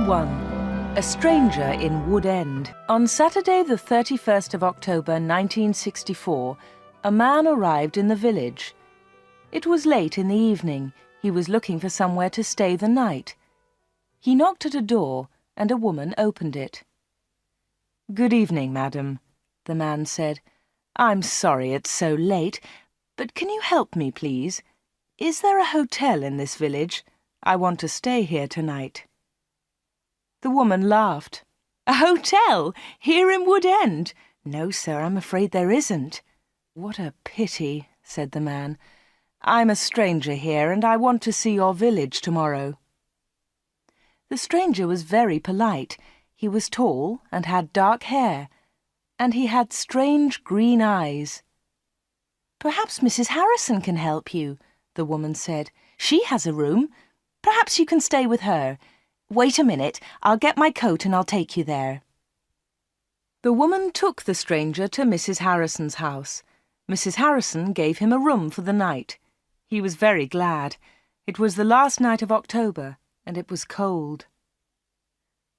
1. A Stranger in Wood End. On Saturday the 31st of October 1964, a man arrived in the village. It was late in the evening. He was looking for somewhere to stay the night. He knocked at a door, and a woman opened it. "Good evening, madam," the man said. "I'm sorry it's so late, but can you help me, please? Is there a hotel in this village? I want to stay here tonight." The woman laughed. "A hotel? Here in Wood End? No, sir, I'm afraid there isn't." "What a pity," said the man. "I'm a stranger here, and I want to see your village tomorrow." The stranger was very polite. He was tall and had dark hair, and he had strange green eyes. "Perhaps Mrs. Harrison can help you," the woman said. "She has a room. Perhaps you can stay with her. Wait a minute, I'll get my coat and I'll take you there." The woman took the stranger to Mrs. Harrison's house. Mrs. Harrison gave him a room for the night. He was very glad. It was the last night of October, and it was cold.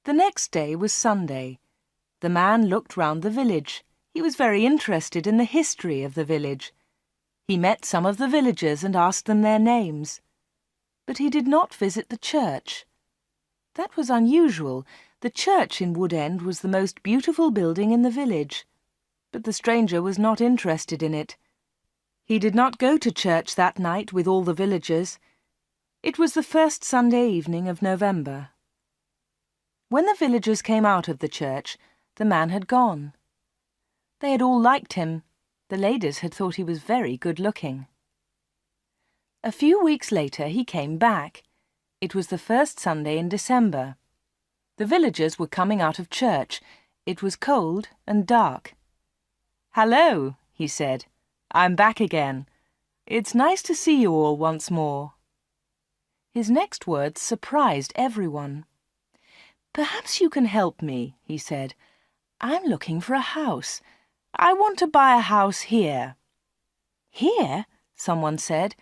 The next day was Sunday. The man looked round the village. He was very interested in the history of the village. He met some of the villagers and asked them their names. But he did not visit the church. That was unusual. The church in Wood End was the most beautiful building in the village. But the stranger was not interested in it. He did not go to church that night with all the villagers. It was the first Sunday evening of November. When the villagers came out of the church, the man had gone. They had all liked him. The ladies had thought he was very good-looking. A few weeks later he came back. It was the first Sunday in December. The villagers were coming out of church. It was cold and dark. "Hello," he said. "I'm back again. It's nice to see you all once more." His next words surprised everyone. "Perhaps you can help me," he said. "I'm looking for a house. I want to buy a house here." "Here?" someone said.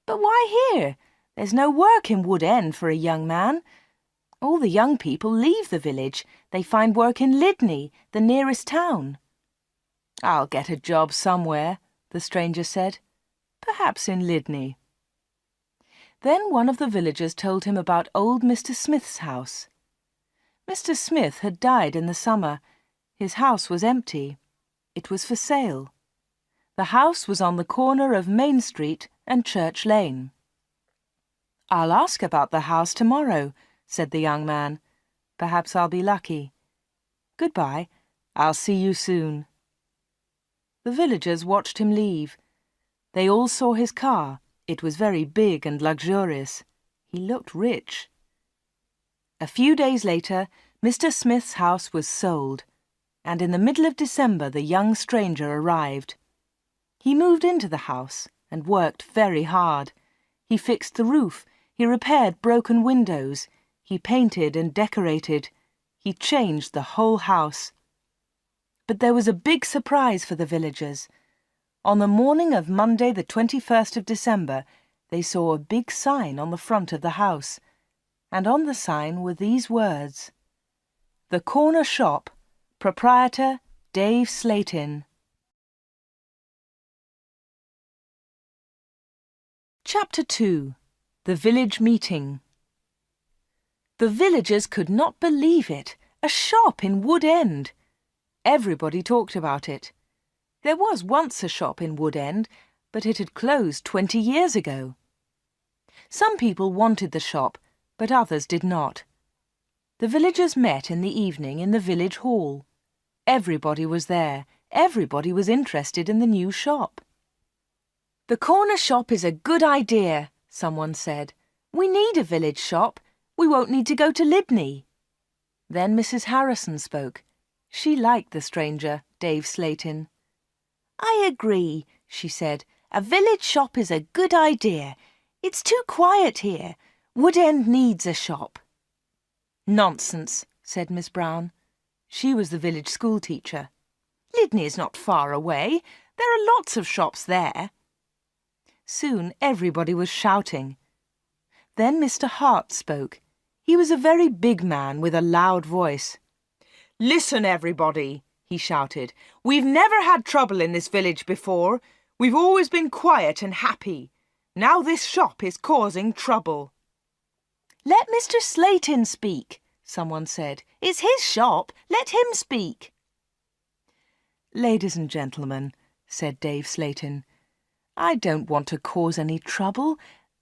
"But why here? There's no work in Wood End for a young man. All the young people leave the village. They find work in Lydney, the nearest town." "I'll get a job somewhere," the stranger said. "Perhaps in Lydney." Then one of the villagers told him about old Mr. Smith's house. Mr. Smith had died in the summer. His house was empty. It was for sale. The house was on the corner of Main Street and Church Lane. "I'll ask about the house tomorrow," said the young man. "Perhaps I'll be lucky. Goodbye. I'll see you soon." The villagers watched him leave. They all saw his car. It was very big and luxurious. He looked rich. A few days later, Mr. Smith's house was sold, and in the middle of December the young stranger arrived. He moved into the house and worked very hard. He fixed the roof, he repaired broken windows, he painted and decorated. He changed the whole house. But there was a big surprise for the villagers. On the morning of Monday the 21st of December, they saw a big sign on the front of the house, and on the sign were these words: "The Corner Shop, Proprietor Dave Slatin." Chapter 2. The Village Meeting. The villagers could not believe it. A shop in Wood End. Everybody talked about it. There was once a shop in Wood End, but it had closed 20 years ago. Some people wanted the shop, but others did not. The villagers met in the evening in the village hall. Everybody was there. Everybody was interested in the new shop. "The corner shop is a good idea," someone said. "We need a village shop. We won't need to go to Lydney." Then Mrs. Harrison spoke. She liked the stranger, Dave Slatin. "I agree," she said. "A village shop is a good idea. It's too quiet here. Wood End needs a shop." "Nonsense," said Miss Brown. She was the village school teacher. "Lydney is not far away. There are lots of shops there." Soon everybody was shouting. Then Mr. Hart spoke. He was a very big man with a loud voice. "Listen, everybody," he shouted. "We've never had trouble in this village before. We've always been quiet and happy. Now this shop is causing trouble." "Let Mr. Slatin speak," someone said. "It's his shop. Let him speak." "Ladies and gentlemen," said Dave Slatin, "I don't want to cause any trouble.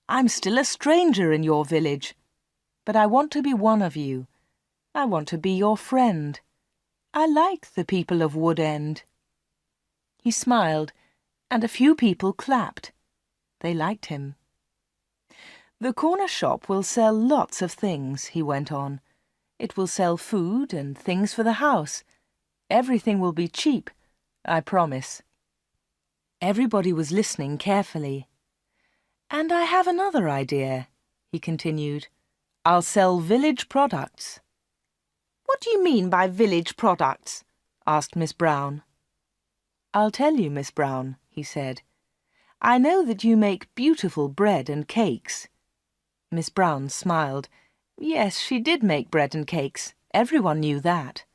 I'm still a stranger in your village. But I want to be one of you. I want to be your friend. I like the people of Wood End." He smiled, and a few people clapped. They liked him. "The corner shop will sell lots of things," he went on. "It will sell food and things for the house. Everything will be cheap, I promise." Everybody was listening carefully. "And I have another idea," he continued. "I'll sell village products." "What do you mean by village products?" asked Miss Brown. "I'll tell you, Miss Brown," he said. "I know that you make beautiful bread and cakes." Miss Brown smiled. Yes, she did make bread and cakes. Everyone knew that.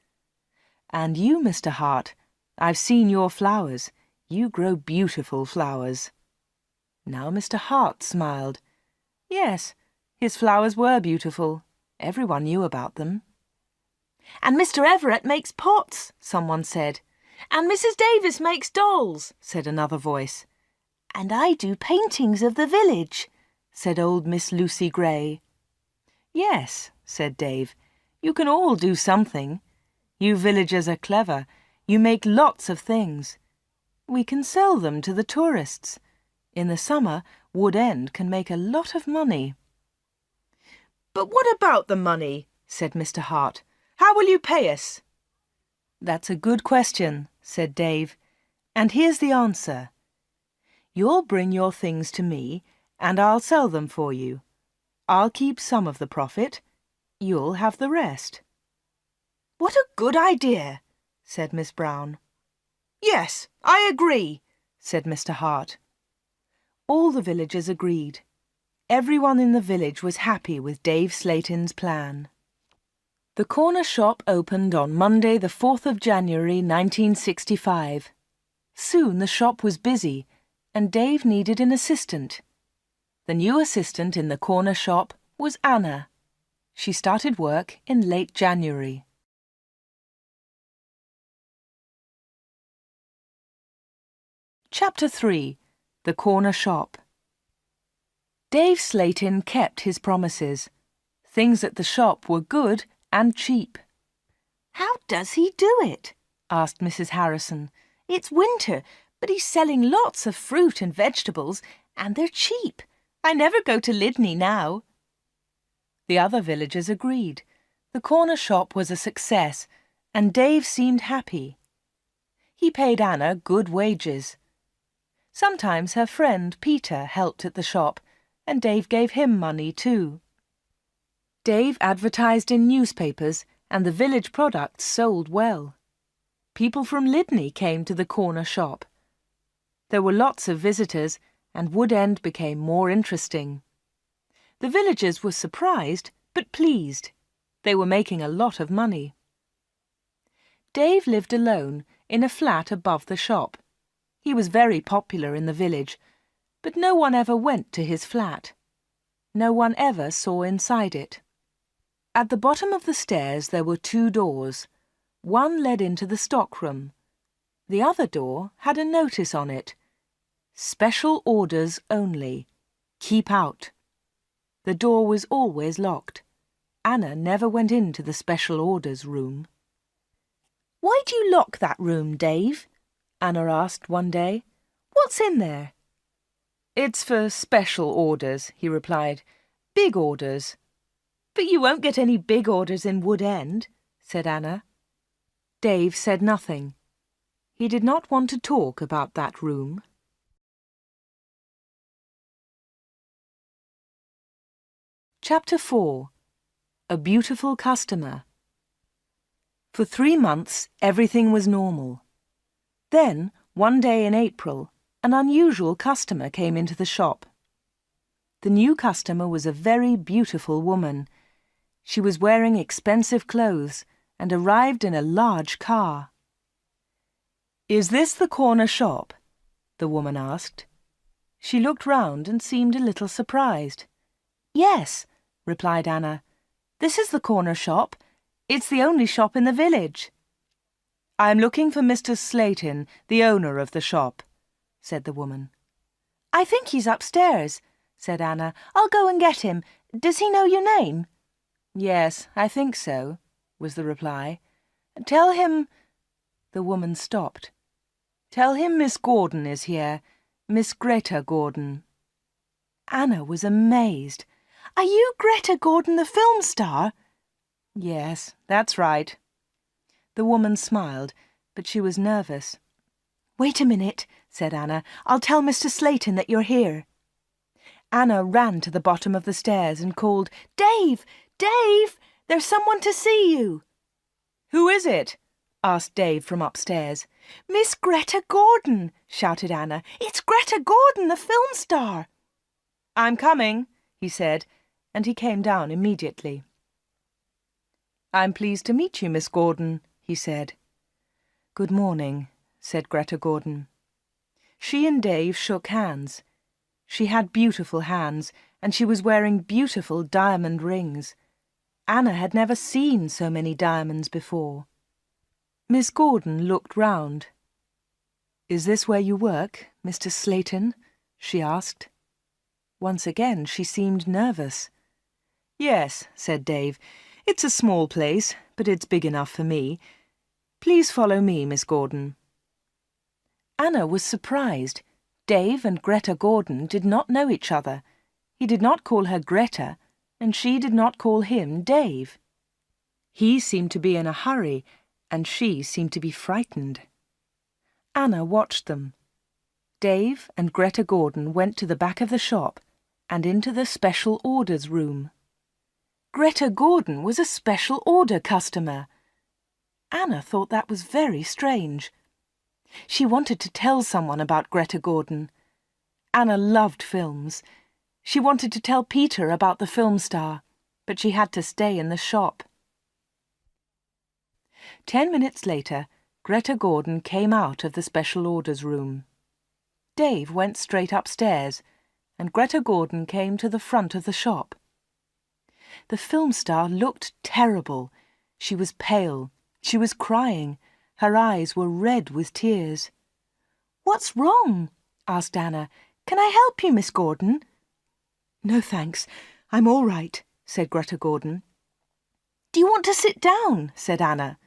"And you, Mr. Hart, I've seen your flowers. You grow beautiful flowers." Now Mr. Hart smiled. Yes, his flowers were beautiful. Everyone knew about them. "And Mr. Everett makes pots," someone said. "And Mrs. Davis makes dolls," said another voice. "And I do paintings of the village," said old Miss Lucy Gray. "Yes," said Dave, "you can all do something. You villagers are clever. You make lots of things. We can sell them to the tourists. In the summer, Wood End can make a lot of money." "But what about the money?" said Mr. Hart. "How will you pay us?" "That's a good question," said Dave. "And here's the answer. You'll bring your things to me, and I'll sell them for you. I'll keep some of the profit. You'll have the rest." "What a good idea," said Miss Brown. "Yes, I agree," said Mr. Hart. All the villagers agreed. Everyone in the village was happy with Dave Slatin's plan. The corner shop opened on Monday, the 4th of January, 1965. Soon the shop was busy, and Dave needed an assistant. The new assistant in the corner shop was Anna. She started work in late January. Chapter 3. The Corner Shop. Dave Slatin kept his promises. Things at the shop were good and cheap. "How does he do it?" asked Mrs. Harrison. "It's winter, but he's selling lots of fruit and vegetables, and they're cheap. I never go to Lydney now." The other villagers agreed. The corner shop was a success, and Dave seemed happy. He paid Anna good wages. Sometimes her friend Peter helped at the shop, and Dave gave him money too. Dave advertised in newspapers, and the village products sold well. People from Lydney came to the corner shop. There were lots of visitors, and Wood End became more interesting. The villagers were surprised, but pleased. They were making a lot of money. Dave lived alone in a flat above the shop. He was very popular in the village, but no one ever went to his flat. No one ever saw inside it. At the bottom of the stairs there were 2 doors. One led into the stockroom. The other door had a notice on it. "Special orders only. Keep out." The door was always locked. Anna never went into the special orders room. "Why do you lock that room, Dave?" Anna asked one day. "What's in there?" "It's for special orders," he replied. "Big orders." "But you won't get any big orders in Wood End," said Anna. Dave said nothing. He did not want to talk about that room. Chapter 4. A Beautiful Customer. For 3 months, everything was normal. Then, one day in April, an unusual customer came into the shop. The new customer was a very beautiful woman. She was wearing expensive clothes and arrived in a large car. "Is this the corner shop?" the woman asked. She looked round and seemed a little surprised. "Yes," replied Anna. "This is the corner shop. It's the only shop in the village." "I'm looking for Mr. Slatin, the owner of the shop," said the woman. "I think he's upstairs," said Anna. "I'll go and get him. Does he know your name?" "Yes, I think so," was the reply. "Tell him—" The woman stopped. "Tell him Miss Gordon is here, Miss Greta Gordon." Anna was amazed. "Are you Greta Gordon, the film star?" "Yes, that's right." The woman smiled, but she was nervous. "Wait a minute," said Anna. "I'll tell Mr. Slatin that you're here." Anna ran to the bottom of the stairs and called, "Dave! Dave! There's someone to see you." "Who is it?" asked Dave from upstairs. "Miss Greta Gordon," shouted Anna. "It's Greta Gordon, the film star." "I'm coming," he said, and he came down immediately. "I'm pleased to meet you, Miss Gordon," he said. "Good morning," said Greta Gordon. She and Dave shook hands. She had beautiful hands, and she was wearing beautiful diamond rings. Anna had never seen so many diamonds before. Miss Gordon looked round. "Is this where you work, Mr. Slatin?" she asked. Once again she seemed nervous. "Yes," said Dave. "It's a small place, but it's big enough for me. Please follow me, Miss Gordon." Anna was surprised. Dave and Greta Gordon did not know each other. He did not call her Greta, and she did not call him Dave. He seemed to be in a hurry, and she seemed to be frightened. Anna watched them. Dave and Greta Gordon went to the back of the shop and into the special orders room. Greta Gordon was a special order customer. Anna thought that was very strange. She wanted to tell someone about Greta Gordon. Anna loved films. She wanted to tell Peter about the film star, but she had to stay in the shop. 10 minutes later, Greta Gordon came out of the special orders room. Dave went straight upstairs, and Greta Gordon came to the front of the shop. The film star looked terrible. She was pale. She was crying. Her eyes were red with tears. "What's wrong?" asked Anna. "Can I help you, Miss Gordon?" "No, thanks. I'm all right," said Greta Gordon. "Do you want to sit down?" said Anna.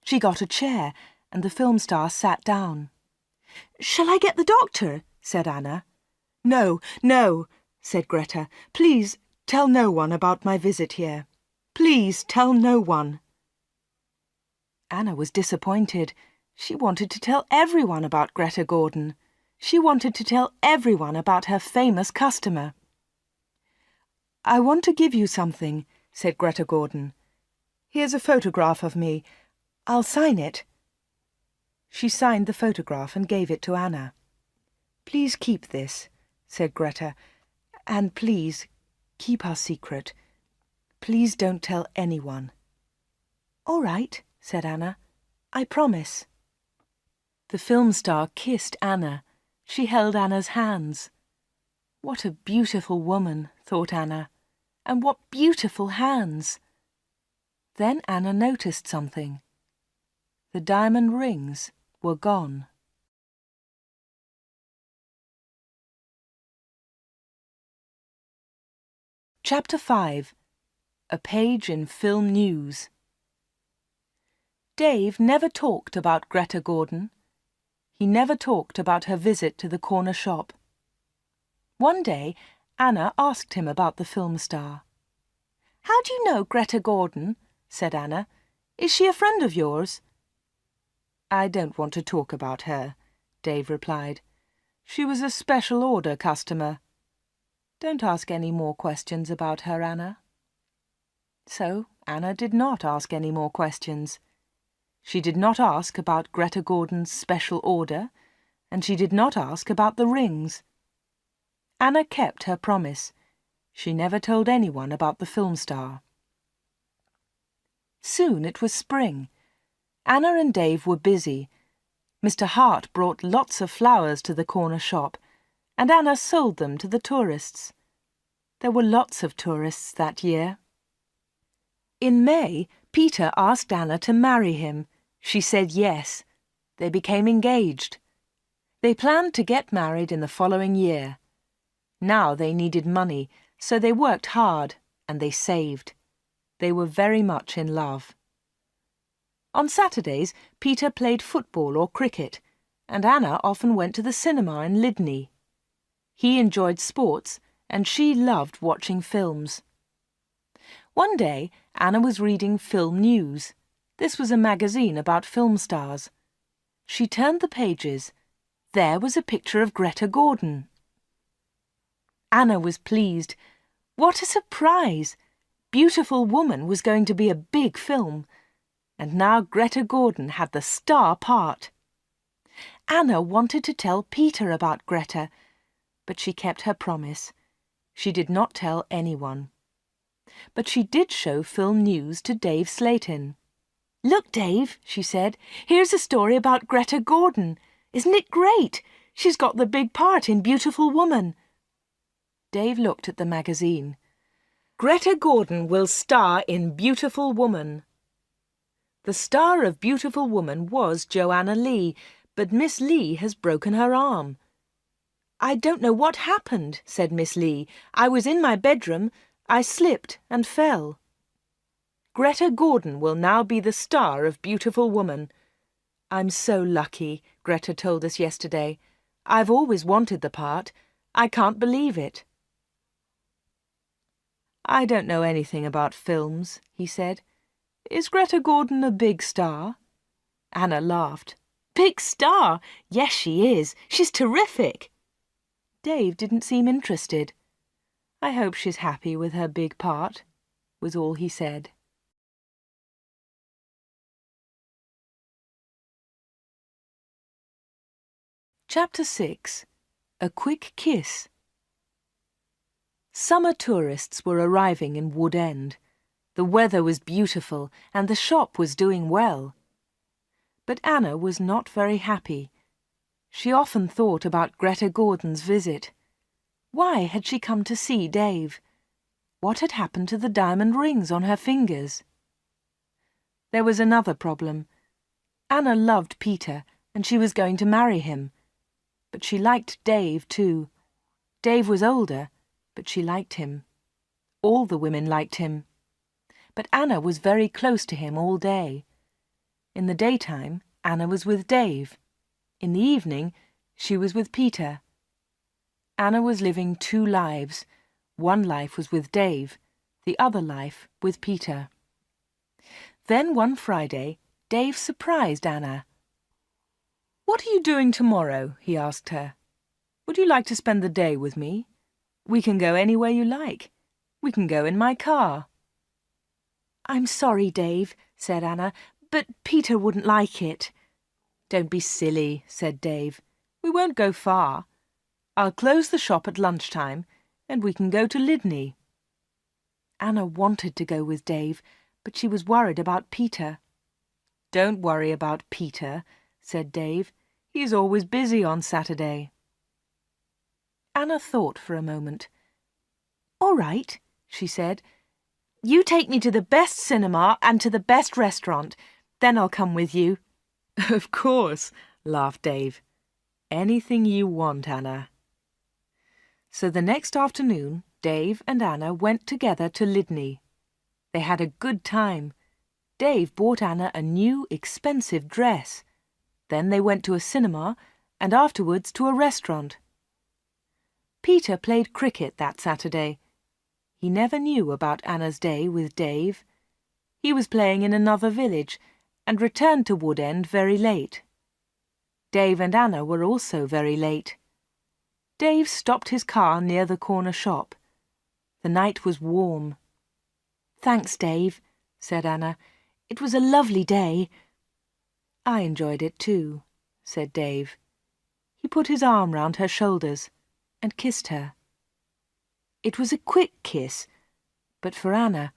She got a chair, and the film star sat down. "Shall I get the doctor?" said Anna. "No, no," said Greta. "Please tell no one about my visit here. Please tell no one." Anna was disappointed. She wanted to tell everyone about Greta Gordon. She wanted to tell everyone about her famous customer. "I want to give you something," said Greta Gordon. "Here's a photograph of me. I'll sign it." She signed the photograph and gave it to Anna. "Please keep this," said Greta, "and please keep our secret. Please don't tell anyone." "All right," said Anna. "I promise." The film star kissed Anna. She held Anna's hands. What a beautiful woman, thought Anna, and what beautiful hands. Then Anna noticed something. The diamond rings were gone. Chapter 5. A Page in Film News. Dave never talked about Greta Gordon. He never talked about her visit to the corner shop. One day, Anna asked him about the film star. "How do you know Greta Gordon?" said Anna. "Is she a friend of yours?" "I don't want to talk about her," Dave replied. "She was a special order customer. Don't ask any more questions about her, Anna." So Anna did not ask any more questions. She did not ask about Greta Gordon's special order, and she did not ask about the rings. Anna kept her promise. She never told anyone about the film star. Soon it was spring. Anna and Dave were busy. Mr. Hart brought lots of flowers to the corner shop, and Anna sold them to the tourists. There were lots of tourists that year. In May, Peter asked Anna to marry him. She said yes. They became engaged. They planned to get married in the following year. Now they needed money, so they worked hard and they saved. They were very much in love. On Saturdays, Peter played football or cricket, and Anna often went to the cinema in Lydney. He enjoyed sports, and she loved watching films. One day, Anna was reading Film News. This was a magazine about film stars. She turned the pages. There was a picture of Greta Gordon. Anna was pleased. What a surprise! Beautiful Woman was going to be a big film, and now Greta Gordon had the star part. Anna wanted to tell Peter about Greta, but she kept her promise. She did not tell anyone. But she did show Film News to Dave Slatin. "Look, Dave," she said, "here's a story about Greta Gordon. Isn't it great? She's got the big part in Beautiful Woman." Dave looked at the magazine. "Greta Gordon will star in Beautiful Woman." The star of Beautiful Woman was Joanna Lee, but Miss Lee has broken her arm. "I don't know what happened," said Miss Lee. "I was in my bedroom. I slipped and fell." Greta Gordon will now be the star of Beautiful Woman. "I'm so lucky," Greta told us yesterday. "I've always wanted the part. I can't believe it." "I don't know anything about films," he said. "Is Greta Gordon a big star?" Anna laughed. "Big star? Yes, she is. She's terrific." Dave didn't seem interested. "I hope she's happy with her big part," was all he said. Chapter 6. A Quick Kiss. Summer tourists were arriving in Wood End. The weather was beautiful and the shop was doing well. But Anna was not very happy. She often thought about Greta Gordon's visit. Why had she come to see Dave? What had happened to the diamond rings on her fingers? There was another problem. Anna loved Peter and she was going to marry him. But she liked Dave too. Dave was older, but she liked him. All the women liked him. But Anna was very close to him all day. In the daytime, Anna was with Dave. In the evening, she was with Peter. Anna was living two lives. One life was with Dave, the other life with Peter. Then one Friday, Dave surprised Anna. "What are you doing tomorrow?" he asked her. "Would you like to spend the day with me? We can go anywhere you like. We can go in my car." "I'm sorry, Dave," said Anna, "but Peter wouldn't like it." "Don't be silly," said Dave. "We won't go far. I'll close the shop at lunchtime, and we can go to Lydney." Anna wanted to go with Dave, but she was worried about Peter. "Don't worry about Peter," said Dave. "He's always busy on Saturday." Anna thought for a moment. "All right," she said. "You take me to the best cinema and to the best restaurant. Then I'll come with you." "Of course," laughed Dave. "Anything you want, Anna." So the next afternoon, Dave and Anna went together to Lydney. They had a good time. Dave bought Anna a new, expensive dress. Then they went to a cinema and afterwards to a restaurant. Peter played cricket that Saturday. He never knew about Anna's day with Dave. He was playing in another village and returned to Wood End very late. Dave and Anna were also very late. Dave stopped his car near the corner shop. The night was warm. "Thanks, Dave," said Anna. "It was a lovely day." "I enjoyed it too," said Dave. He put his arm round her shoulders and kissed her. It was a quick kiss, but for Anna,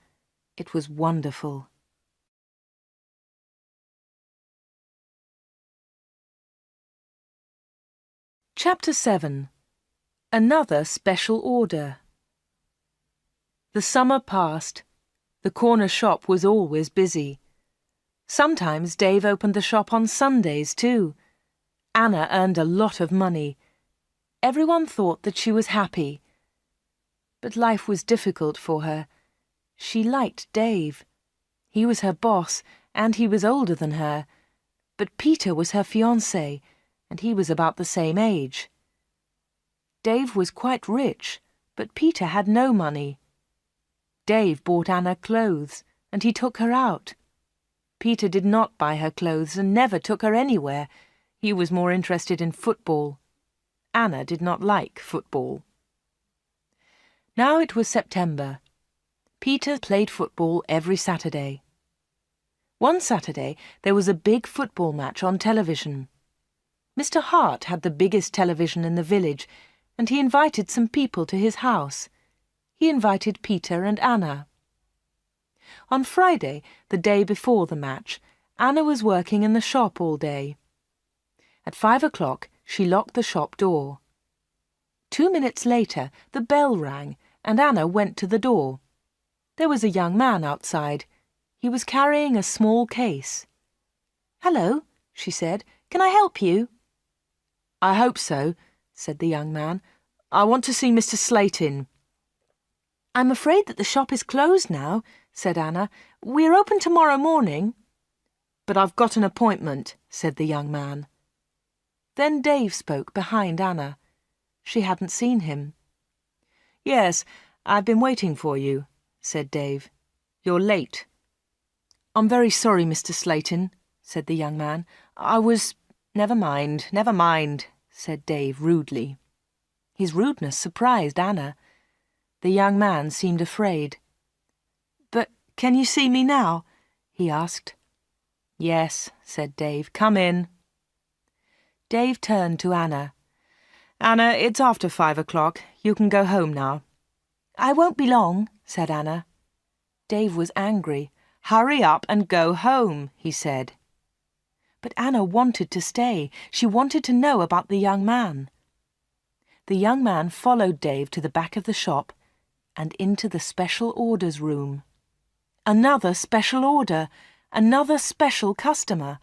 it was wonderful. Chapter 7. Another Special Order. The summer passed. The corner shop was always busy. Sometimes Dave opened the shop on Sundays too. Anna earned a lot of money. Everyone thought that she was happy. But life was difficult for her. She liked Dave. He was her boss, and he was older than her. But Peter was her fiancé, and he was about the same age. Dave was quite rich, but Peter had no money. Dave bought Anna clothes, and he took her out. Peter did not buy her clothes and never took her anywhere. He was more interested in football. Anna did not like football. Now it was September. Peter played football every Saturday. One Saturday there was a big football match on television. Mr. Hart had the biggest television in the village, and he invited some people to his house. He invited Peter and Anna. On Friday, the day before the match, Anna was working in the shop all day. At 5 o'clock, she locked the shop door. 2 minutes later, the bell rang, and Anna went to the door. There was a young man outside. He was carrying a small case. "Hello," she said. "Can I help you?" "I hope so," said the young man. "I want to see Mr. Slatin." "I'm afraid that the shop is closed now," said Anna. "We're open tomorrow morning." "But I've got an appointment," said the young man. Then Dave spoke behind Anna. She hadn't seen him. "Yes, I've been waiting for you," said Dave. "You're late." "I'm very sorry, Mr. Slatin," said the young man. Never mind, said Dave rudely. His rudeness surprised Anna. The young man seemed afraid. "But can you see me now?" he asked. "Yes," said Dave. "Come in." Dave turned to Anna. "Anna, it's after 5 o'clock. You can go home now." "I won't be long," said Anna. Dave was angry. "Hurry up and go home," he said. But Anna wanted to stay. She wanted to know about the young man. The young man followed Dave to the back of the shop and into the special orders room. Another special order! Another special customer!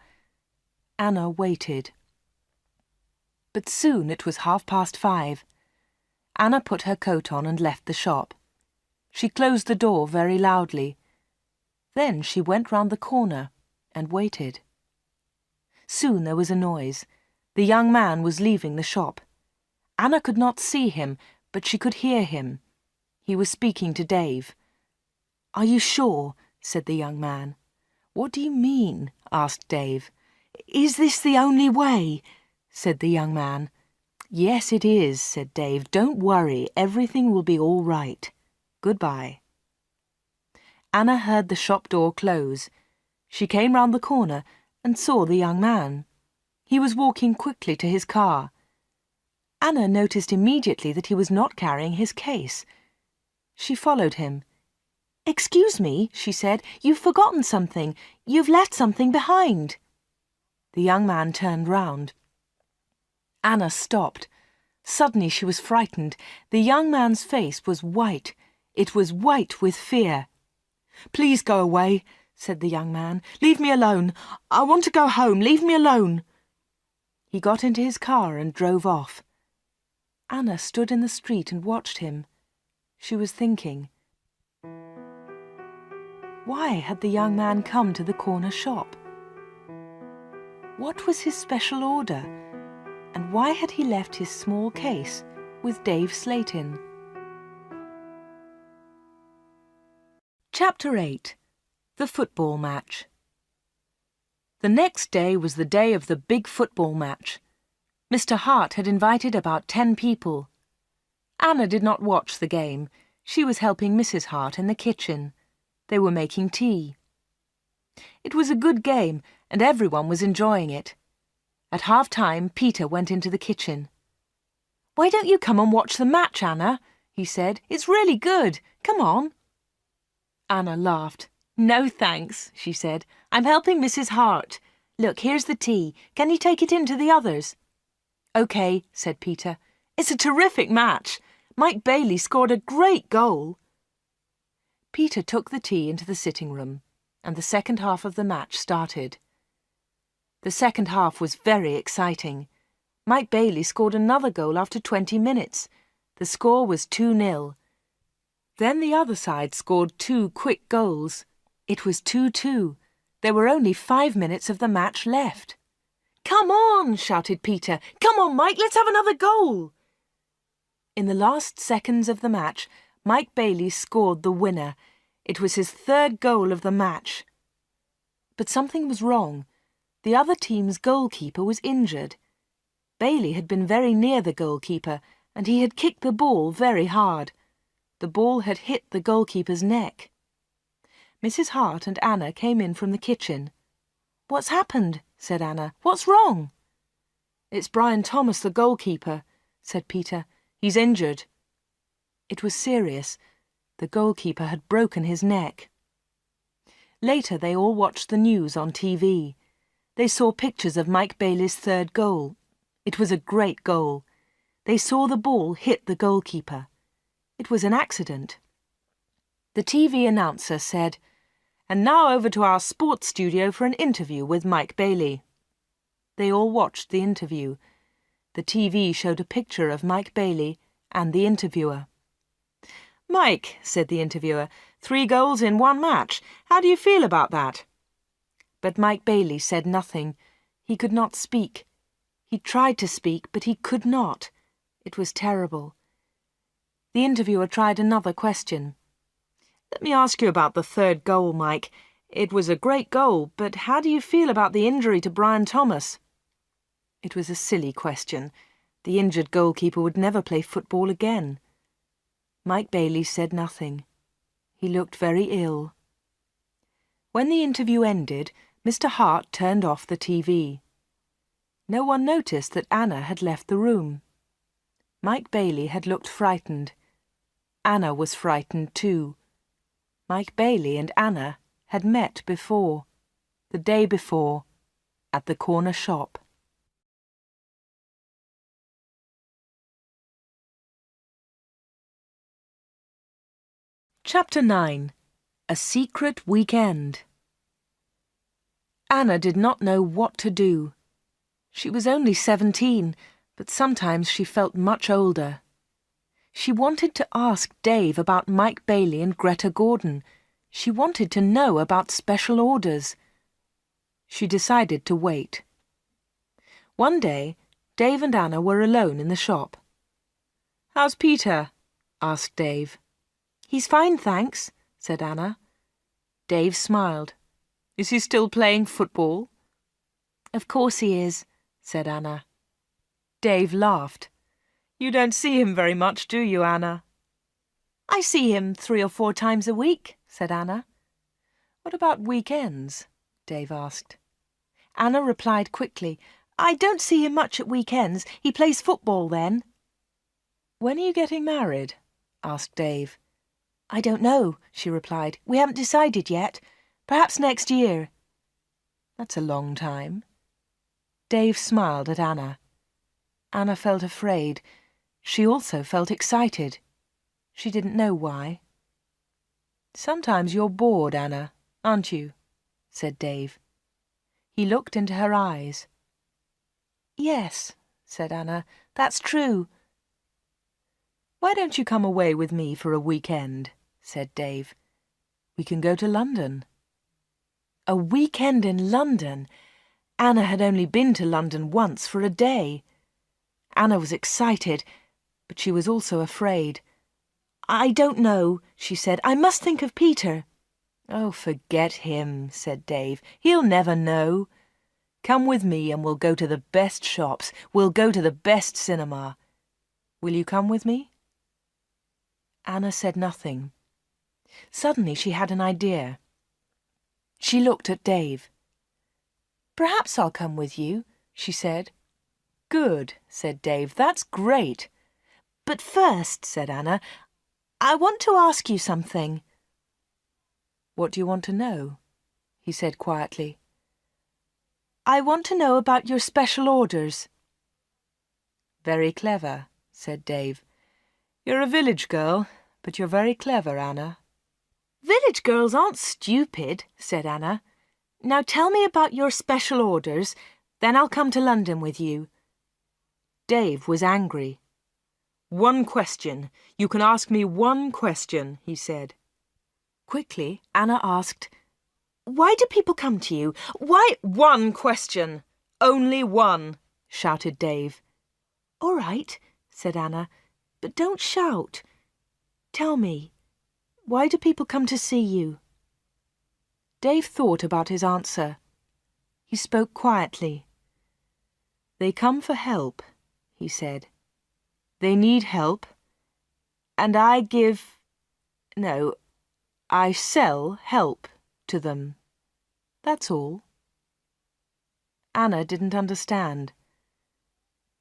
Anna waited. But soon it was 5:30. Anna put her coat on and left the shop. She closed the door very loudly. Then she went round the corner and waited. Soon there was a noise. The young man was leaving the shop. Anna could not see him, but she could hear him. He was speaking to Dave. "Are you sure?" said the young man. "What do you mean?" asked Dave. "Is this the only way?" said the young man. "Yes, it is," said Dave. "Don't worry, everything will be all right. Goodbye." Anna heard the shop door close. She came round the corner and saw the young man. He was walking quickly to his car. Anna noticed immediately that he was not carrying his case. She followed him. "Excuse me," she said, "you've forgotten something. You've left something behind." The young man turned round. Anna stopped. Suddenly she was frightened. The young man's face was white. It was white with fear. "Please go away," said the young man. "Leave me alone. I want to go home. Leave me alone." He got into his car and drove off. Anna stood in the street and watched him. She was thinking. Why had the young man come to the corner shop? What was his special order? And why had he left his small case with Dave Slatin? Chapter 8. The Football Match. The next day was the day of the big football match. Mr. Hart had invited about 10 people. Anna did not watch the game. She was helping Mrs. Hart in the kitchen. They were making tea. It was a good game, and everyone was enjoying it. At half-time, Peter went into the kitchen. "Why don't you come and watch the match, Anna?" he said. "It's really good. Come on." Anna laughed. "No, thanks," she said. "I'm helping Mrs. Hart. Look, here's the tea. Can you take it in to the others?" "OK," said Peter. "It's a terrific match. Mike Bailey scored a great goal." Peter took the tea into the sitting room, and the second half of the match started. The second half was very exciting. Mike Bailey scored another goal after 20 minutes. The score was 2-0. Then the other side scored 2 quick goals. It was 2-2. There were only 5 minutes of the match left. "Come on!" shouted Peter. "Come on, Mike, let's have another goal!" In the last seconds of the match, Mike Bailey scored the winner. It was his 3rd goal of the match. But something was wrong. The other team's goalkeeper was injured. Bailey had been very near the goalkeeper, and he had kicked the ball very hard. The ball had hit the goalkeeper's neck. Mrs. Hart and Anna came in from the kitchen. "What's happened?" said Anna. "What's wrong?" "It's Brian Thomas, the goalkeeper," said Peter. "He's injured." It was serious. The goalkeeper had broken his neck. Later they all watched the news on TV. They saw pictures of Mike Bailey's 3rd goal. It was a great goal. They saw the ball hit the goalkeeper. It was an accident. The TV announcer said, "And now over to our sports studio for an interview with Mike Bailey." They all watched the interview. The TV showed a picture of Mike Bailey and the interviewer. "Mike," said the interviewer, 3 goals in 1 match. How do you feel about that?" But Mike Bailey said nothing. He could not speak. He tried to speak, but he could not. It was terrible. The interviewer tried another question. "Let me ask you about the 3rd goal, Mike. It was a great goal, but how do you feel about the injury to Brian Thomas?" It was a silly question. The injured goalkeeper would never play football again. Mike Bailey said nothing. He looked very ill. When the interview ended, Mr. Hart turned off the TV. No one noticed that Anna had left the room. Mike Bailey had looked frightened. Anna was frightened too. Mike Bailey and Anna had met before, the day before, at the corner shop. Chapter 9. A Secret Weekend. Anna did not know what to do. She was only 17, but sometimes she felt much older. She wanted to ask Dave about Mike Bailey and Greta Gordon. She wanted to know about special orders. She decided to wait. One day, Dave and Anna were alone in the shop. "How's Peter?" asked Dave. "He's fine, thanks," said Anna. Dave smiled. "Is he still playing football?" "Of course he is," said Anna. Dave laughed. "You don't see him very much, do you, Anna?" "I see him 3 or 4 times a week," said Anna. "What about weekends?" Dave asked. Anna replied quickly, "I don't see him much at weekends. He plays football then." "When are you getting married?" asked Dave. "I don't know," she replied. "We haven't decided yet. Perhaps next year." "That's a long time." Dave smiled at Anna. Anna felt afraid. She also felt excited. She didn't know why. "Sometimes you're bored, Anna, aren't you?" said Dave. He looked into her eyes. "Yes," said Anna, "that's true." "Why don't you come away with me for a weekend?" said Dave. "We can go to London." A weekend in London! Anna had only been to London once for a day. Anna was excited, but she was also afraid. "I don't know," she said. "I must think of Peter." "Oh, forget him," said Dave. "He'll never know. Come with me and we'll go to the best shops. We'll go to the best cinema. Will you come with me?" Anna said nothing. Suddenly she had an idea. She looked at Dave. "Perhaps I'll come with you," she said. "Good," said Dave. "That's great." "But first," said Anna, "I want to ask you something." "What do you want to know?" he said quietly. "I want to know about your special orders." Very clever, said Dave. You're a village girl, but you're very clever, Anna. Village girls aren't stupid, said Anna. Now tell me about your special orders, then I'll come to London with you. Dave was angry. One question. You can ask me one question, he said. Quickly, Anna asked, Why do people come to you? Why? One question. Only one, shouted Dave. All right, said Anna, but don't shout. Tell me, why do people come to see you? Dave thought about his answer. He spoke quietly. They come for help, he said. They need help, and I sell help to them. That's all. Anna didn't understand.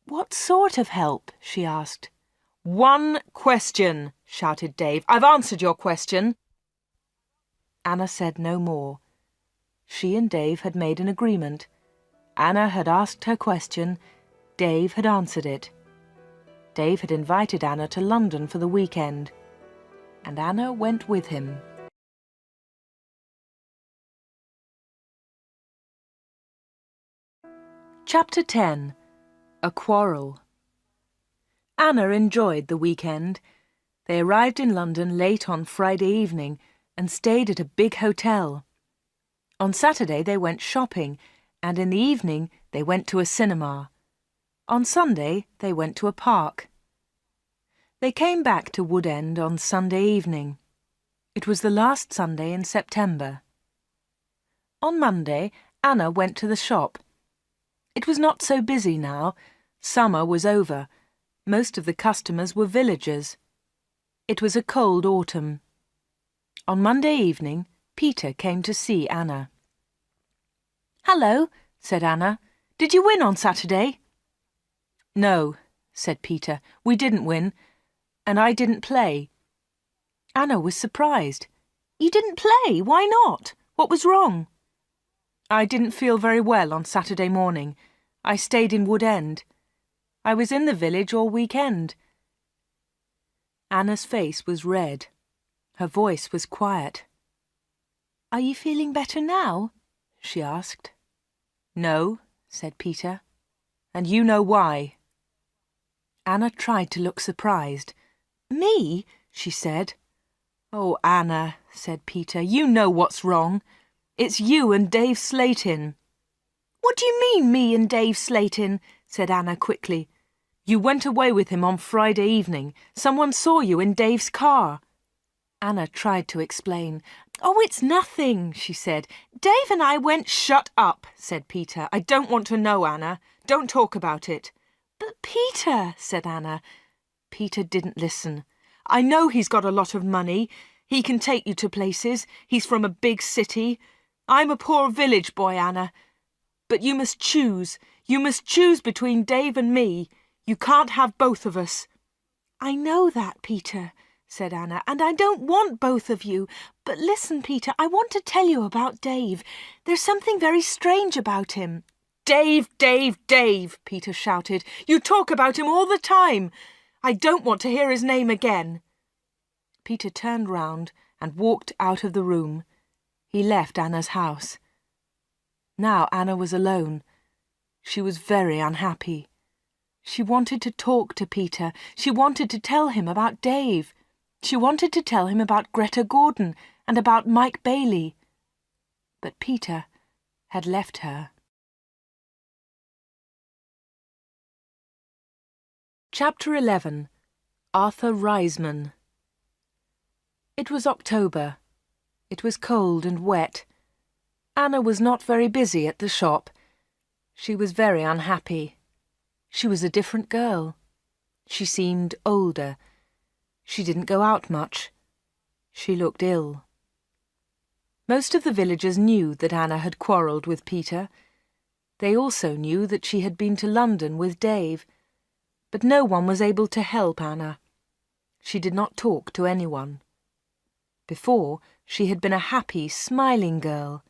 What sort of help? She asked. One question, shouted Dave. I've answered your question. Anna said no more. She and Dave had made an agreement. Anna had asked her question. Dave had answered it. Dave had invited Anna to London for the weekend, and Anna went with him. Chapter 10. A Quarrel. Anna enjoyed the weekend. They arrived in London late on Friday evening and stayed at a big hotel. On Saturday they went shopping, and in the evening they went to a cinema. On Sunday they went to a park. They came back to Wood End on Sunday evening. It was the last Sunday in September. On Monday, Anna went to the shop. It was not so busy now. Summer was over. Most of the customers were villagers. It was a cold autumn. On Monday evening, Peter came to see Anna. "Hello," said Anna. "Did you win on Saturday?" "No," said Peter. "We didn't win, and I didn't play." Anna was surprised. "You didn't play? Why not? What was wrong?" "I didn't feel very well on Saturday morning. I stayed in Wood End. I was in the village all weekend." Anna's face was red. Her voice was quiet. "Are you feeling better now?" she asked. "No," said Peter, "and you know why." Anna tried to look surprised. "Me?" she said. "Oh, Anna," said Peter, "you know what's wrong. It's you and Dave Slatin." "What do you mean, me and Dave Slatin?" said Anna quickly. "You went away with him on Friday evening. Someone saw you in Dave's car." Anna tried to explain. "Oh, it's nothing," she said. "Dave and I went—" "Shut up," said Peter. "I don't want to know, Anna. Don't talk about it." "But Peter," said Anna. Peter didn't listen. "I know he's got a lot of money. He can take you to places. He's from a big city. I'm a poor village boy, Anna. But you must choose. You must choose between Dave and me. You can't have both of us." "I know that, Peter," said Anna, "and I don't want both of you. But listen, Peter, I want to tell you about Dave. There's something very strange about him." "Dave, Dave, Dave," Peter shouted. "You talk about him all the time. I don't want to hear his name again." Peter turned round and walked out of the room. He left Anna's house. Now Anna was alone. She was very unhappy. She wanted to talk to Peter. She wanted to tell him about Dave. She wanted to tell him about Greta Gordon and about Mike Bailey. But Peter had left her. Chapter 11. Arthur Riseman. It was October. It was cold and wet. Anna was not very busy at the shop. She was very unhappy. She was a different girl. She seemed older. She didn't go out much. She looked ill. Most of the villagers knew that Anna had quarrelled with Peter. They also knew that she had been to London with Dave. But no one was able to help Anna. She did not talk to anyone. Before, she had been a happy, smiling girl.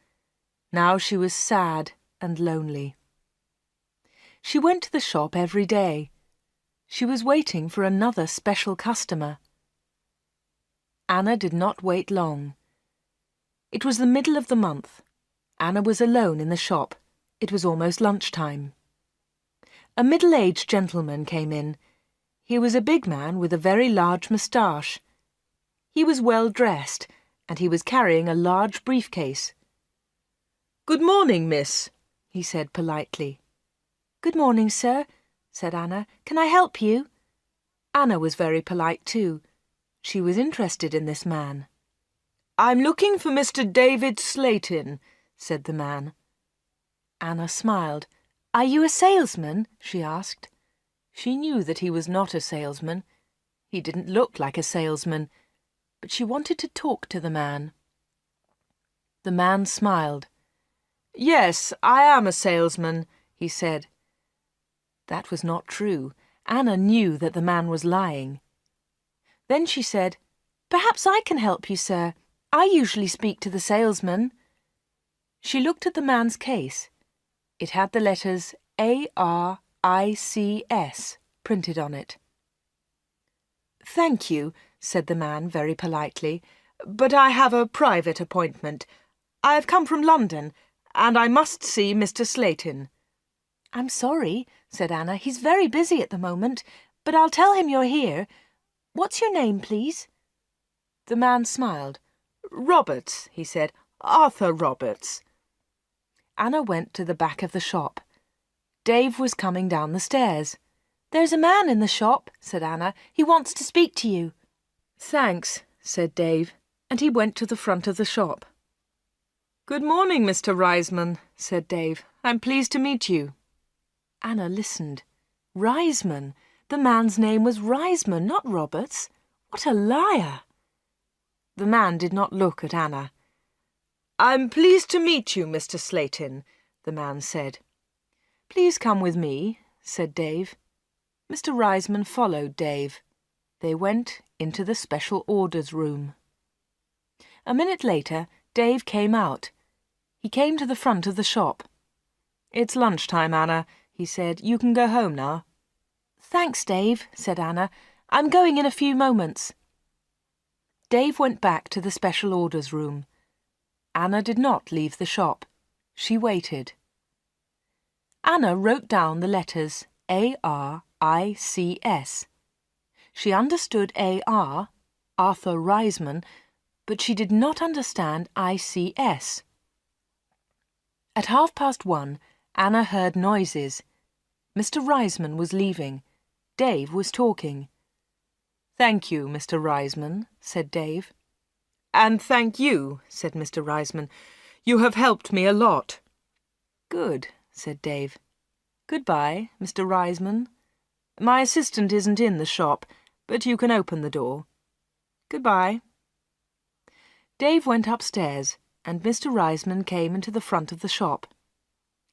Now she was sad and lonely. She went to the shop every day. She was waiting for another special customer. Anna did not wait long. It was the middle of the month. Anna was alone in the shop. It was almost lunchtime. A middle-aged gentleman came in. He was a big man with a very large moustache. He was well dressed, and he was carrying a large briefcase. "Good morning, miss," he said politely. "Good morning, sir," said Anna. "Can I help you?" Anna was very polite too. She was interested in this man. "I'm looking for Mr. David Slatin," said the man. Anna smiled. "Are you a salesman?" she asked. She knew that he was not a salesman. He didn't look like a salesman, but she wanted to talk to the man. The man smiled. "Yes, I am a salesman," he said. That was not true. Anna knew that the man was lying. Then she said, "Perhaps I can help you, sir. I usually speak to the salesman." She looked at the man's case. It had the letters A-R-I-C-S printed on it. "Thank you," said the man very politely, "but I have a private appointment. I have come from London, and I must see Mr. Slatin." "I'm sorry," said Anna. "He's very busy at the moment, but I'll tell him you're here. What's your name, please?" The man smiled. "Roberts," he said. "Arthur Roberts." Anna went to the back of the shop. Dave was coming down the stairs. "There's a man in the shop," said Anna. "He wants to speak to you." "Thanks," said Dave, and he went to the front of the shop. "Good morning, Mr. Riseman," said Dave. "I'm pleased to meet you." Anna listened. Riseman! The man's name was Riseman, not Roberts. What a liar! The man did not look at Anna. "I'm pleased to meet you, Mr. Slatin," the man said. "Please come with me," said Dave. Mr. Riseman followed Dave. They went into the special orders room. A minute later, Dave came out. He came to the front of the shop. "It's lunchtime, Anna," he said. "You can go home now." "Thanks, Dave," said Anna. "I'm going in a few moments." Dave went back to the special orders room. Anna did not leave the shop. She waited. Anna wrote down the letters A-R-I-C-S. She understood A-R, Arthur Riseman, but she did not understand I-C-S. At 1:30, Anna heard noises. Mr. Riseman was leaving. Dave was talking. "Thank you, Mr. Riseman," said Dave. "And thank you," said Mr. Riseman. "You have helped me a lot." "Good," said Dave. "Goodbye, Mr. Riseman. My assistant isn't in the shop, but you can open the door. Goodbye." Dave went upstairs, and Mr. Riseman came into the front of the shop.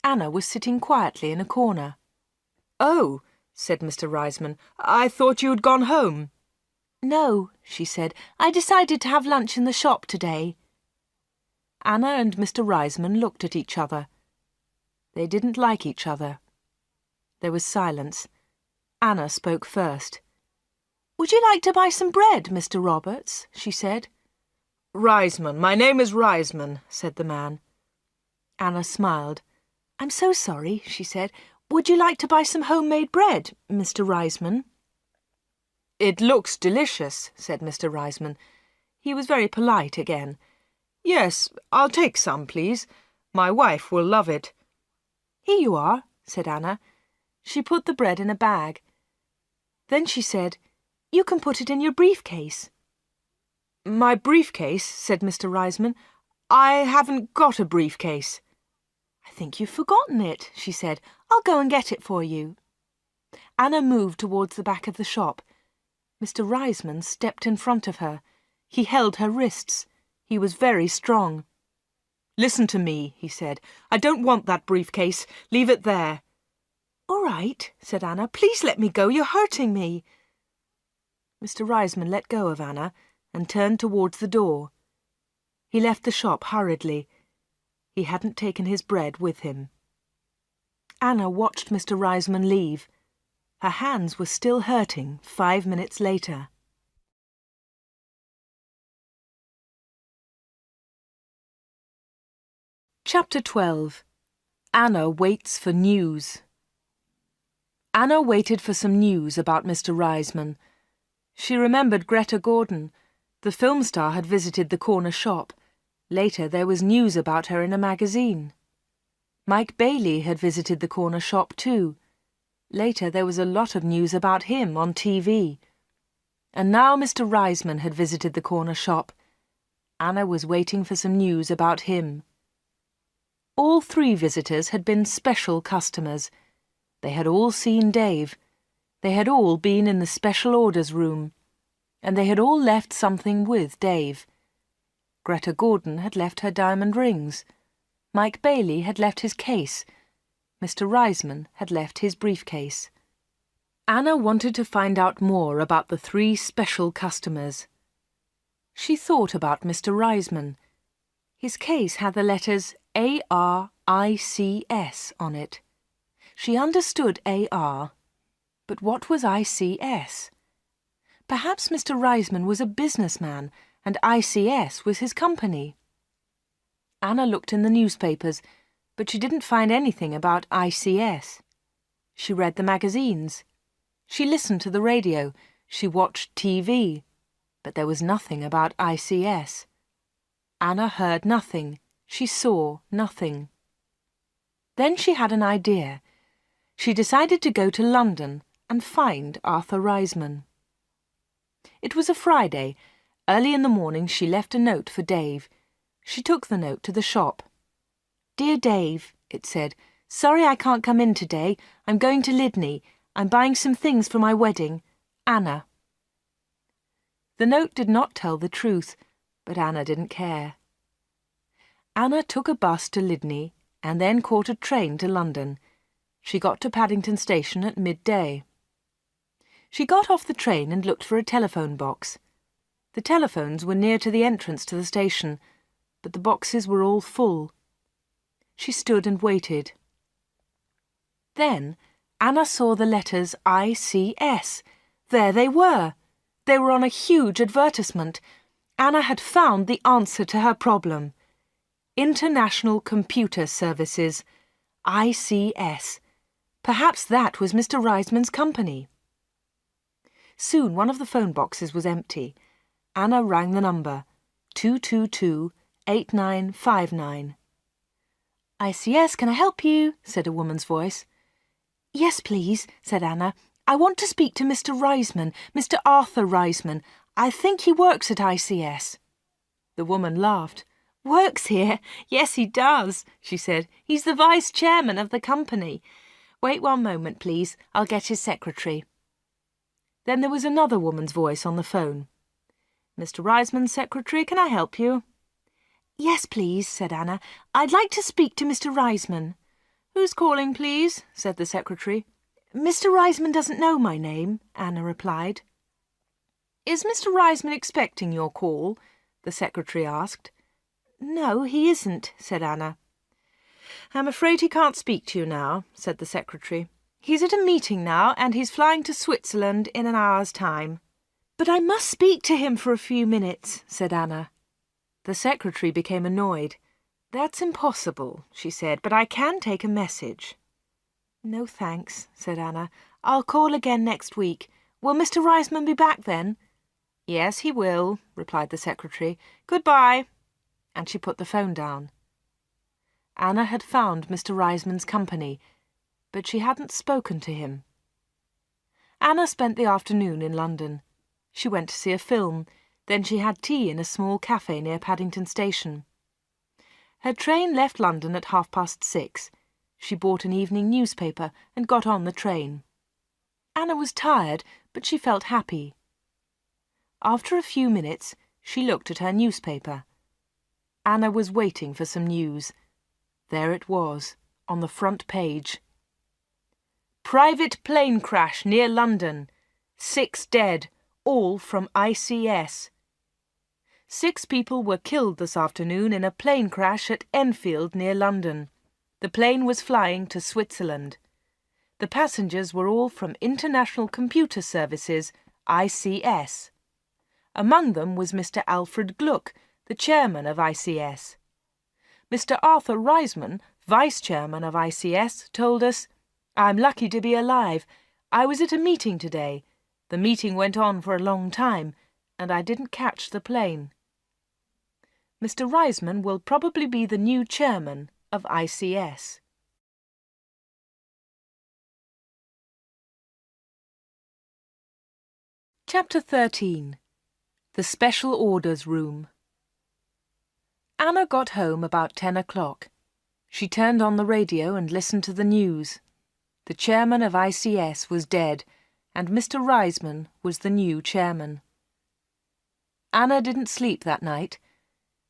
Anna was sitting quietly in a corner. "Oh," said Mr. Riseman, "I thought you had gone home." "No," she said. "I decided to have lunch in the shop today." Anna and Mr. Riseman looked at each other. They didn't like each other. There was silence. Anna spoke first. "Would you like to buy some bread, Mr. Roberts?" she said. "Riseman, my name is Riseman," said the man. Anna smiled. "I'm so sorry," she said. "Would you like to buy some homemade bread, Mr. Riseman?" "It looks delicious," said Mr. Riseman. He was very polite again. "Yes, I'll take some, please. My wife will love it." "Here you are," said Anna. She put the bread in a bag. Then she said, "You can put it in your briefcase." "My briefcase?" said Mr. Riseman. "I haven't got a briefcase." "I think you've forgotten it," she said. "I'll go and get it for you." Anna moved towards the back of the shop. Mr. Riseman stepped in front of her. He held her wrists. He was very strong. "Listen to me," he said. "I don't want that briefcase. Leave it there." "All right," said Anna. "Please let me go. You're hurting me." Mr. Riseman let go of Anna and turned towards the door. He left the shop hurriedly. He hadn't taken his bread with him. Anna watched Mr. Riseman leave. Her hands were still hurting 5 minutes later. Chapter 12. Anna waits for news. Anna waited for some news about Mr. Riseman. She remembered Greta Gordon. The film star had visited the corner shop. Later there was news about her in a magazine. Mike Bailey had visited the corner shop too. Later there was a lot of news about him on TV. And now Mr. Riseman had visited the corner shop. Anna was waiting for some news about him. All 3 visitors had been special customers. They had all seen Dave. They had all been in the special orders room. And they had all left something with Dave. Greta Gordon had left her diamond rings. Mike Bailey had left his case. Mr. Riseman had left his briefcase. Anna wanted to find out more about the 3 special customers. She thought about Mr. Riseman. His case had the letters ARICS on it. She understood AR, but what was ICS? Perhaps Mr. Riseman was a businessman and ICS was his company. Anna looked in the newspapers, but she didn't find anything about ICS. She read the magazines. She listened to the radio. She watched TV. But there was nothing about ICS. Anna heard nothing. She saw nothing. Then she had an idea. She decided to go to London and find Arthur Riseman. It was a Friday. Early in the morning she left a note for Dave. She took the note to the shop. "Dear Dave," it said, "sorry I can't come in today. I'm going to Lydney. I'm buying some things for my wedding. Anna." The note did not tell the truth, but Anna didn't care. Anna took a bus to Lydney and then caught a train to London. She got to Paddington Station at midday. She got off the train and looked for a telephone box. The telephones were near to the entrance to the station, but the boxes were all full. She stood and waited. Then Anna saw the letters ICS. There they were. They were on a huge advertisement. Anna had found the answer to her problem. International Computer Services, ICS. Perhaps that was Mr. Riseman's company. Soon one of the phone boxes was empty. Anna rang the number, 222-8959. "ICS, can I help you?" said a woman's voice. "Yes, please," said Anna. "I want to speak to Mr. Riseman, Mr. Arthur Riseman. I think he works at ICS." The woman laughed. "Works here? Yes, he does," she said. "He's the vice chairman of the company. Wait one moment, please. I'll get his secretary." Then there was another woman's voice on the phone. "Mr. Riseman's secretary, can I help you?" "Yes, please," said Anna. "I'd like to speak to Mr. Riseman." "Who's calling, please?" said the secretary. "Mr. Riseman doesn't know my name," Anna replied. "Is Mr. Riseman expecting your call?" the secretary asked. "No, he isn't," said Anna. "I'm afraid he can't speak to you now," said the secretary. "He's at a meeting now, and he's flying to Switzerland in an hour's time." "But I must speak to him for a few minutes," said Anna. The secretary became annoyed. "That's impossible," she said, "but I can take a message." "No, thanks," said Anna. "I'll call again next week. Will Mr. Riseman be back then?" "Yes, he will," replied the secretary. "Goodbye." And she put the phone down. Anna had found Mr. Riseman's company, but she hadn't spoken to him. Anna spent the afternoon in London. She went to see a film. Then she had tea in a small cafe near Paddington Station. Her train left London at 6:30. She bought an evening newspaper and got on the train. Anna was tired, but she felt happy. After a few minutes, she looked at her newspaper. Anna was waiting for some news. There it was, on the front page. "Private plane crash near London. 6 dead, all from ICS. 6 people were killed this afternoon in a plane crash at Enfield near London. The plane was flying to Switzerland. The passengers were all from International Computer Services, ICS. Among them was Mr. Alfred Gluck, the chairman of ICS. Mr. Arthur Riseman, vice-chairman of ICS, told us, "I'm lucky to be alive. I was at a meeting today. The meeting went on for a long time, and I didn't catch the plane." Mr. Riseman will probably be the new chairman of ICS. Chapter 13. The Special Orders Room. Anna got home about 10 o'clock. She turned on the radio and listened to the news. The chairman of ICS was dead, and Mr. Riseman was the new chairman. Anna didn't sleep that night.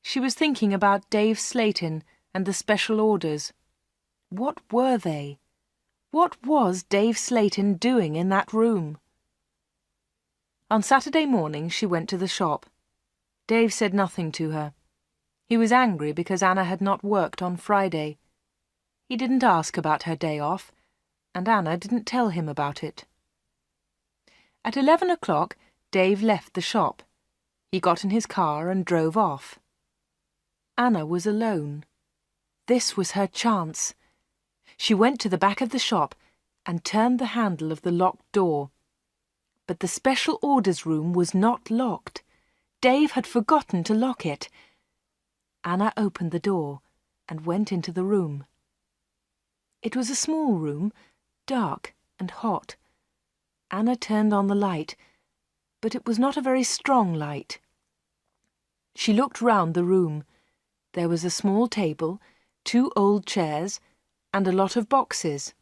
She was thinking about Dave Slatin and the special orders. What were they? What was Dave Slatin doing in that room? On Saturday morning she went to the shop. Dave said nothing to her. He was angry because Anna had not worked on Friday. He didn't ask about her day off, and Anna didn't tell him about it. At 11 o'clock, Dave left the shop. He got in his car and drove off. Anna was alone. This was her chance. She went to the back of the shop and turned the handle of the locked door. But the special orders room was not locked. Dave had forgotten to lock it. Anna opened the door and went into the room. It was a small room, dark and hot. Anna turned on the light, but it was not a very strong light. She looked round the room. There was a small table, 2 old chairs, and a lot of boxes.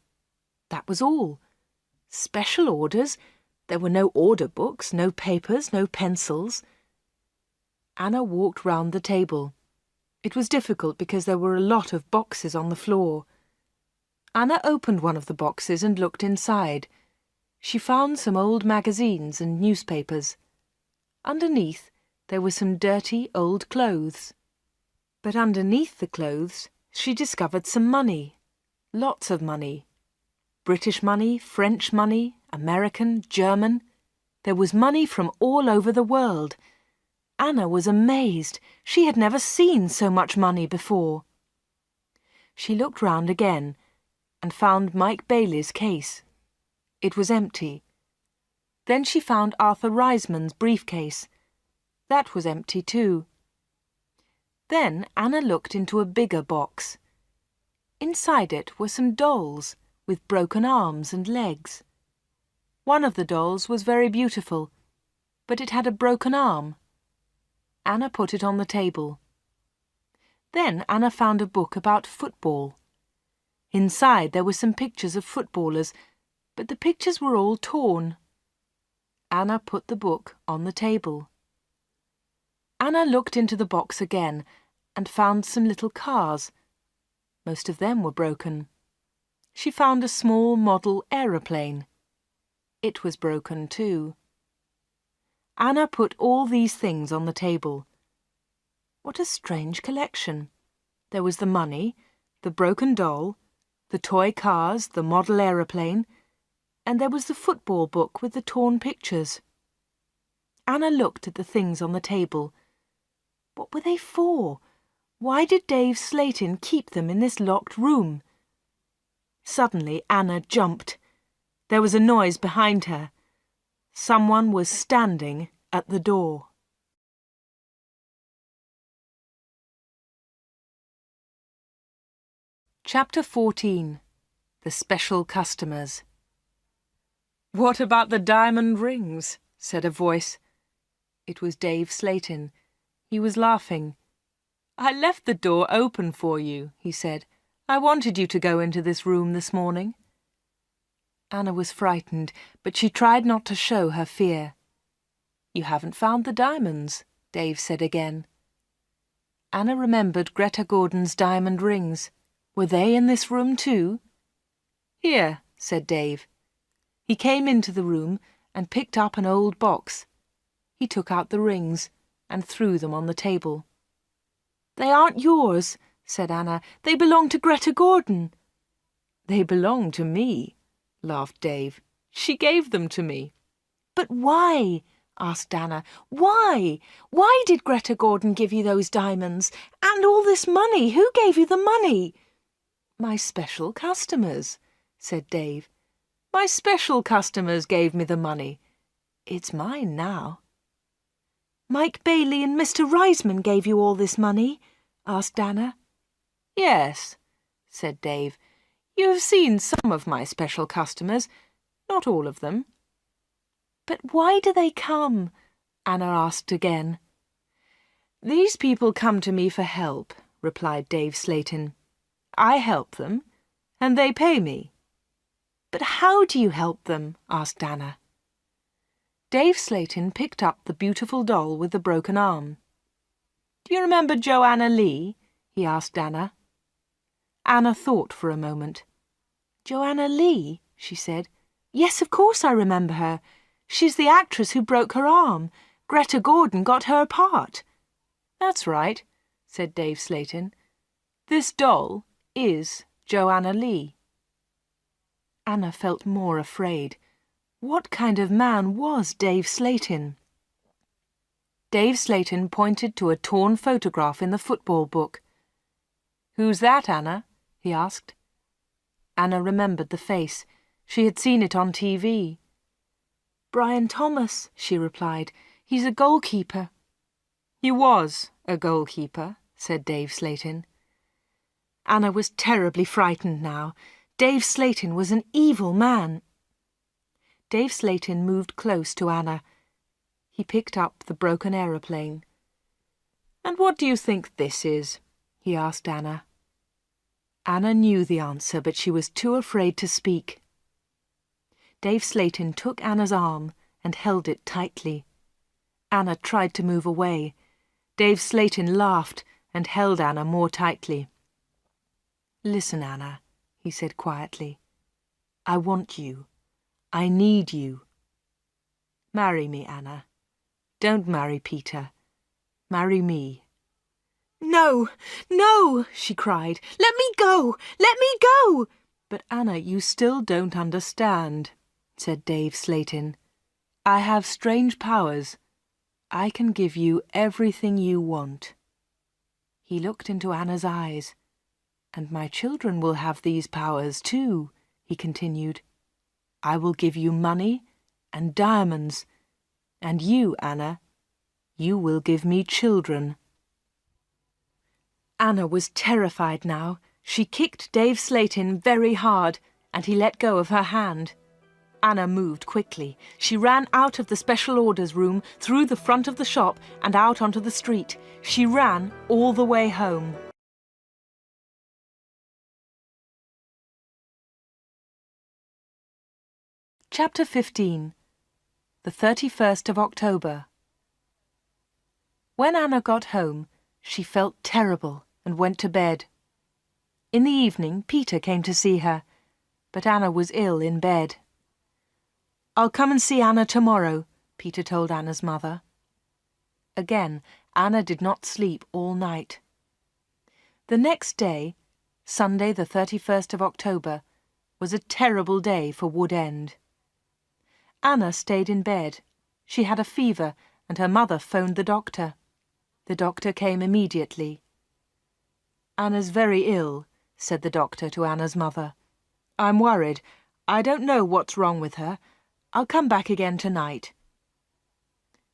That was all. Special orders? There were no order books, no papers, no pencils. Anna walked round the table. It was difficult because there were a lot of boxes on the floor. Anna opened one of the boxes and looked inside. She found some old magazines and newspapers. Underneath, there were some dirty old clothes. But underneath the clothes, she discovered some money. Lots of money. British money, French money, American, German. There was money from all over the world. Anna was amazed. She had never seen so much money before. She looked round again and found Mike Bailey's case. It was empty. Then she found Arthur Riseman's briefcase. That was empty too. Then Anna looked into a bigger box. Inside it were some dolls with broken arms and legs. One of the dolls was very beautiful, but it had a broken arm. Anna put it on the table. Then Anna found a book about football. Inside there were some pictures of footballers, but the pictures were all torn. Anna put the book on the table. Anna looked into the box again and found some little cars. Most of them were broken. She found a small model aeroplane. It was broken too. Anna put all these things on the table. What a strange collection. There was the money, the broken doll, the toy cars, the model aeroplane, and there was the football book with the torn pictures. Anna looked at the things on the table. What were they for? Why did Dave Slatin keep them in this locked room? Suddenly Anna jumped. There was a noise behind her. Someone was standing at the door. Chapter 14. The Special Customers. "What about the diamond rings?" said a voice. It was Dave Slatin. He was laughing. "I left the door open for you," he said. "I wanted you to go into this room this morning." Anna was frightened, but she tried not to show her fear. "You haven't found the diamonds," Dave said again. Anna remembered Greta Gordon's diamond rings. Were they in this room too? "Here," said Dave. He came into the room and picked up an old box. He took out the rings and threw them on the table. "They aren't yours," said Anna. "They belong to Greta Gordon." "They belong to me," laughed Dave. "She gave them to me." "But why?" asked Anna. "Why? Why did Greta Gordon give you those diamonds? And all this money? Who gave you the money?" "My special customers," said Dave. "My special customers gave me the money. It's mine now." "Mike Bailey and Mr. Riseman gave you all this money?" asked Anna. "Yes," said Dave. "You have seen some of my special customers, not all of them." "But why do they come?" Anna asked again. "These people come to me for help," replied Dave Slatin. "I help them, and they pay me." "But how do you help them?" asked Anna. Dave Slatin picked up the beautiful doll with the broken arm. "Do you remember Joanna Lee?" he asked Anna. Anna thought for a moment. "Joanna Lee?" she said. "Yes, of course I remember her. She's the actress who broke her arm. Greta Gordon got her part." "That's right," said Dave Slatin. "This doll is Joanna Lee." Anna felt more afraid. What kind of man was Dave Slatin? Dave Slatin pointed to a torn photograph in the football book. "Who's that, Anna?" he asked. Anna remembered the face. She had seen it on TV. "Brian Thomas," she replied. "He's a goalkeeper." "He was a goalkeeper," said Dave Slatin. Anna was terribly frightened now. Dave Slatin was an evil man. Dave Slatin moved close to Anna. He picked up the broken aeroplane. "And what do you think this is?" he asked Anna. Anna knew the answer, but she was too afraid to speak. Dave Slatin took Anna's arm and held it tightly. Anna tried to move away. Dave Slatin laughed and held Anna more tightly. "Listen, Anna," he said quietly. "I want you. I need you. Marry me, Anna. Don't marry Peter. Marry me." "No, no," she cried. "Let me go! Let me go!" "But Anna, you still don't understand," said Dave Slatin. "I have strange powers. I can give you everything you want." He looked into Anna's eyes. "And my children will have these powers too," he continued. "I will give you money and diamonds, and you, Anna, you will give me children." Anna was terrified now. She kicked Dave Slatin very hard, and he let go of her hand. Anna moved quickly. She ran out of the special orders room, through the front of the shop, and out onto the street. She ran all the way home. Chapter 15. The 31st of October. When Anna got home, she felt terrible and went to bed. In the evening, Peter came to see her, but Anna was ill in bed. "I'll come and see Anna tomorrow," Peter told Anna's mother. Again, Anna did not sleep all night. The next day, Sunday the 31st of October, was a terrible day for Wood End. Anna stayed in bed. She had a fever, and her mother phoned the doctor. The doctor came immediately. "Anna's very ill," said the doctor to Anna's mother. "I'm worried. I don't know what's wrong with her. I'll come back again tonight."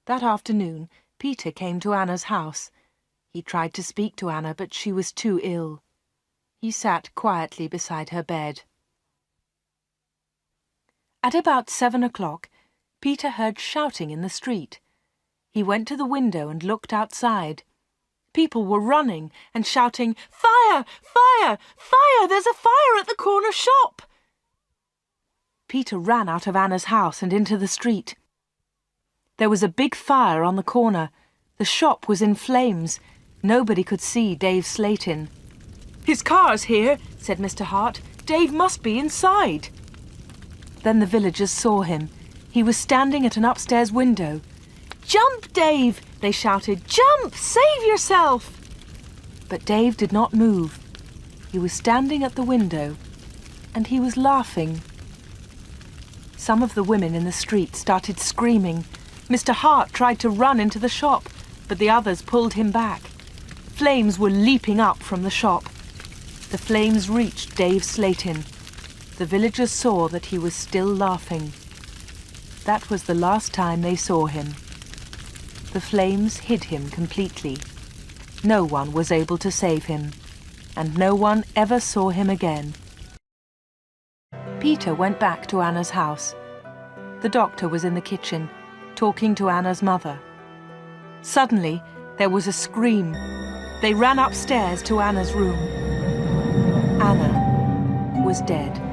That afternoon, Peter came to Anna's house. He tried to speak to Anna, but she was too ill. He sat quietly beside her bed. At about 7 o'clock, Peter heard shouting in the street. He went to the window and looked outside. People were running and shouting, "Fire! Fire! Fire! There's a fire at the corner shop!" Peter ran out of Anna's house and into the street. There was a big fire on the corner. The shop was in flames. Nobody could see Dave Slatin. "His car's here," said Mr. Hart. "Dave must be inside." Then the villagers saw him. He was standing at an upstairs window. "Jump, Dave!" they shouted. "Jump! Save yourself!" But Dave did not move. He was standing at the window, and he was laughing. Some of the women in the street started screaming. Mr. Hart tried to run into the shop, but the others pulled him back. Flames were leaping up from the shop. The flames reached Dave Slatin. The villagers saw that he was still laughing. That was the last time they saw him. The flames hid him completely. No one was able to save him, and no one ever saw him again. Peter went back to Anna's house. The doctor was in the kitchen, talking to Anna's mother. Suddenly, there was a scream. They ran upstairs to Anna's room. Anna was dead.